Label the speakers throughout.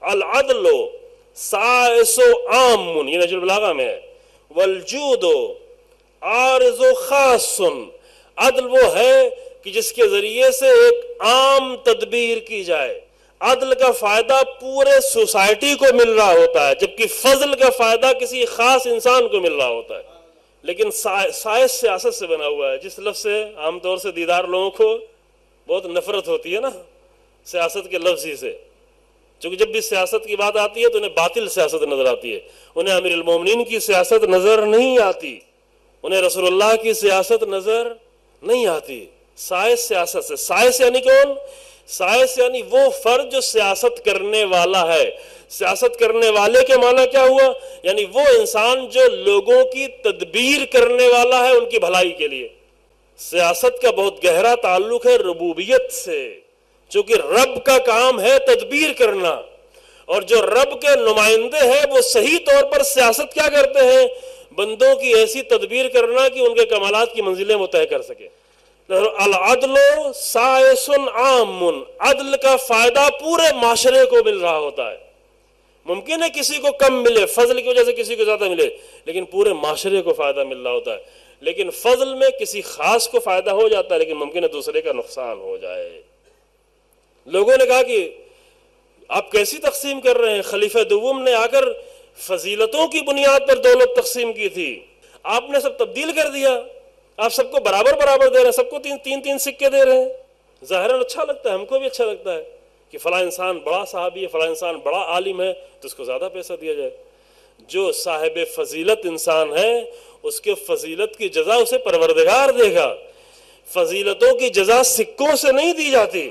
Speaker 1: العدل سائس عام، یہ نہج البلاغہ میں ہے، والجود عارض خاص، عدل وہ ہے کہ جس کے ذریعے سے ایک عام تدبیر کی جائے، عدل کا فائدہ پورے سوسائٹی کو مل رہا ہوتا ہے، جبکہ فضل کا فائدہ کسی خاص انسان کو مل رہا ہوتا ہے۔ لیکن سائس سیاست سے بنا ہوا ہے، جس لفظ سے عام طور سے دیدار لوگوں کو بہت نفرت ہوتی ہے نا، سیاست کے لفظ ہی سے، چونکہ جب بھی سیاست کی بات آتی ہے تو انہیں باطل سیاست نظر آتی ہے، انہیں امیر المومنین کی سیاست نظر نہیں آتی، انہیں رسول اللہ کی سیاست نظر نہیں آتی۔ سائس سیاست سے، سائس یعنی کون؟ سائس یعنی وہ فرد جو سیاست کرنے والا ہے۔ سیاست کرنے والے کے معنی کیا ہوا؟ یعنی وہ انسان جو لوگوں کی تدبیر کرنے والا ہے ان کی بھلائی کے لیے۔ سیاست کا بہت گہرا تعلق ہے ربوبیت سے، چونکہ رب کا کام ہے تدبیر کرنا، اور جو رب کے نمائندے ہیں وہ صحیح طور پر سیاست کیا کرتے ہیں؟ بندوں کی ایسی تدبیر کرنا کہ ان کے کمالات کی منزلیں وہ طے کر سکے۔ العدل سائس عام، عدل کا فائدہ پورے معاشرے کو مل رہا ہوتا ہے۔ ممکن ہے کسی کو کم ملے، فضل کی وجہ سے کسی کو زیادہ ملے، لیکن پورے معاشرے کو فائدہ مل رہا ہوتا ہے۔ لیکن فضل میں کسی خاص کو فائدہ ہو جاتا ہے، لیکن ممکن ہے دوسرے کا نقصان ہو جائے۔ لوگوں نے کہا کہ آپ کیسی تقسیم کر رہے ہیں؟ خلیفہ دوم نے آ کر فضیلتوں کی بنیاد پر دولت تقسیم کی تھی، آپ نے سب تبدیل کر دیا، آپ سب کو برابر برابر دے رہے ہیں، سب کو تین تین سکے دے رہے ہیں۔ ظاہراً اچھا لگتا ہے، ہم کو بھی اچھا لگتا ہے کہ فلاں انسان بڑا صحابی ہے، فلاں انسان بڑا عالم ہے تو اس کو زیادہ پیسہ دیا جائے۔ جو صاحب فضیلت انسان ہے اس کے فضیلت کی جزا اسے پروردگار دے گا، فضیلتوں کی جزا سکوں سے نہیں دی جاتی۔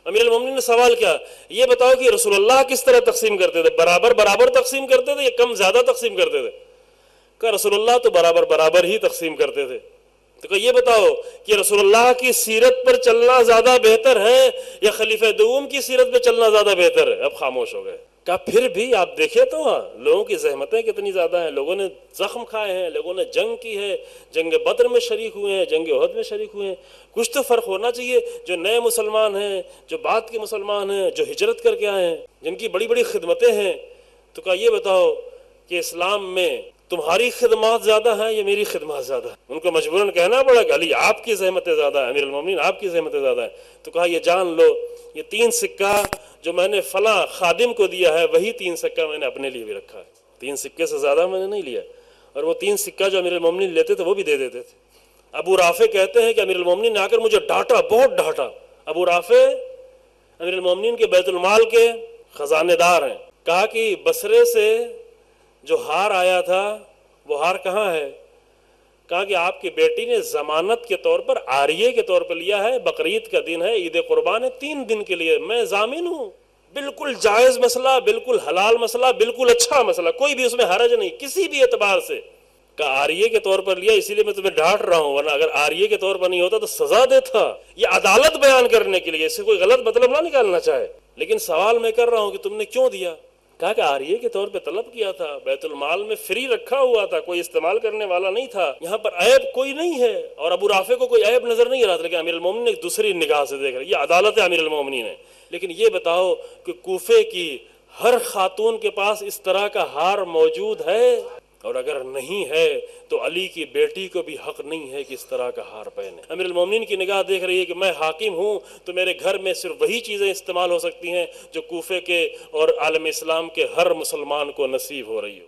Speaker 1: امیر المومنین نے سوال کیا، یہ بتاؤ کہ رسول اللہ کس طرح تقسیم کرتے تھے؟ برابر برابر تقسیم کرتے تھے یا کم زیادہ تقسیم کرتے تھے؟ کہ رسول اللہ تو برابر برابر ہی تقسیم کرتے تھے۔ تو کہ یہ بتاؤ کہ رسول اللہ کی سیرت پر چلنا زیادہ بہتر ہے یا خلیفہ دوم کی سیرت پہ چلنا زیادہ بہتر ہے؟ اب خاموش ہو گئے۔ کہا پھر بھی آپ دیکھیں تو لوگوں کی زحمتیں کتنی زیادہ ہیں، لوگوں نے زخم کھائے ہیں، لوگوں نے جنگ کی ہے، جنگ بدر میں شریک ہوئے ہیں، جنگ احد میں شریک ہوئے ہیں۔ کچھ تو فرق ہونا چاہیے۔ جو نئے مسلمان ہیں، جو بعد کے مسلمان ہیں، جو ہجرت کر کے آئے ہیں، جن کی بڑی بڑی خدمتیں ہیں، تو کہا یہ بتاؤ کہ اسلام میں تمہاری خدمات زیادہ ہیں یا میری خدمات زیادہ ہیں؟ ان کو مجبوراً کہنا پڑا کہ علی آپ کی زحمتیں زیادہ ہیں، امیر المومنین آپ کی زحمتیں زیادہ ہیں۔ تو کہا یہ جان لو، یہ 3 سکہ جو میں نے فلاں خادم کو دیا ہے وہی 3 سکہ میں نے اپنے لیے بھی رکھا ہے، 3 سکے سے زیادہ میں نے نہیں لیا۔ اور وہ 3 سکہ جو امیر المومنین لیتے تھے وہ بھی دے دیتے تھے۔ ابو رافع کہتے ہیں کہ امیر المومنین نے آ کر مجھے ڈانٹا، بہت ڈانٹا۔ ابو رافع امیر المومنین کے بیت المال کے خزانہ دار ہیں۔ کہا کہ بصرے سے جو ہار آیا تھا وہ ہار کہاں ہے؟ کہا کہ آپ کی بیٹی نے ضمانت کے طور پر عاریہ کے طور پر لیا ہے، بقرعید کا دن ہے، عید قربان ہے، 3 دن کے لیے میں ضامن ہوں۔ بالکل جائز مسئلہ، بالکل حلال مسئلہ، بالکل اچھا مسئلہ، کوئی بھی اس میں حرج نہیں کسی بھی اعتبار سے۔ کہا عاریہ کے طور پر لیا اسی لیے میں تمہیں ڈانٹ رہا ہوں، ورنہ اگر عاریہ کے طور پر نہیں ہوتا تو سزا دیتا۔ یہ عدالت بیان کرنے کے لیے، اس سے کوئی غلط مطلب نہ نکالنا چاہے، لیکن سوال میں کر رہا ہوں کہ تم نے کیوں دیا؟ کہا کہ عاریہ کے طور پہ طلب کیا تھا، بیت المال میں فری رکھا ہوا تھا، کوئی استعمال کرنے والا نہیں تھا، یہاں پر عیب کوئی نہیں ہے۔ اور ابو رافع کو کوئی عیب نظر نہیں آ رہا تھا، لیکن امیر المومنین نے ایک دوسری نگاہ سے دیکھ رہا، یہ عدالت امیر المومنین ہے۔ لیکن یہ بتاؤ کہ کوفے کی ہر خاتون کے پاس اس طرح کا ہار موجود ہے؟ اور اگر نہیں ہے تو علی کی بیٹی کو بھی حق نہیں ہے کہ اس طرح کا ہار پہنے۔ امیر المومنین کی نگاہ دیکھ رہی ہے کہ میں حاکم ہوں تو میرے گھر میں صرف وہی چیزیں استعمال ہو سکتی ہیں جو کوفے کے اور عالم اسلام کے ہر مسلمان کو نصیب ہو رہی ہو۔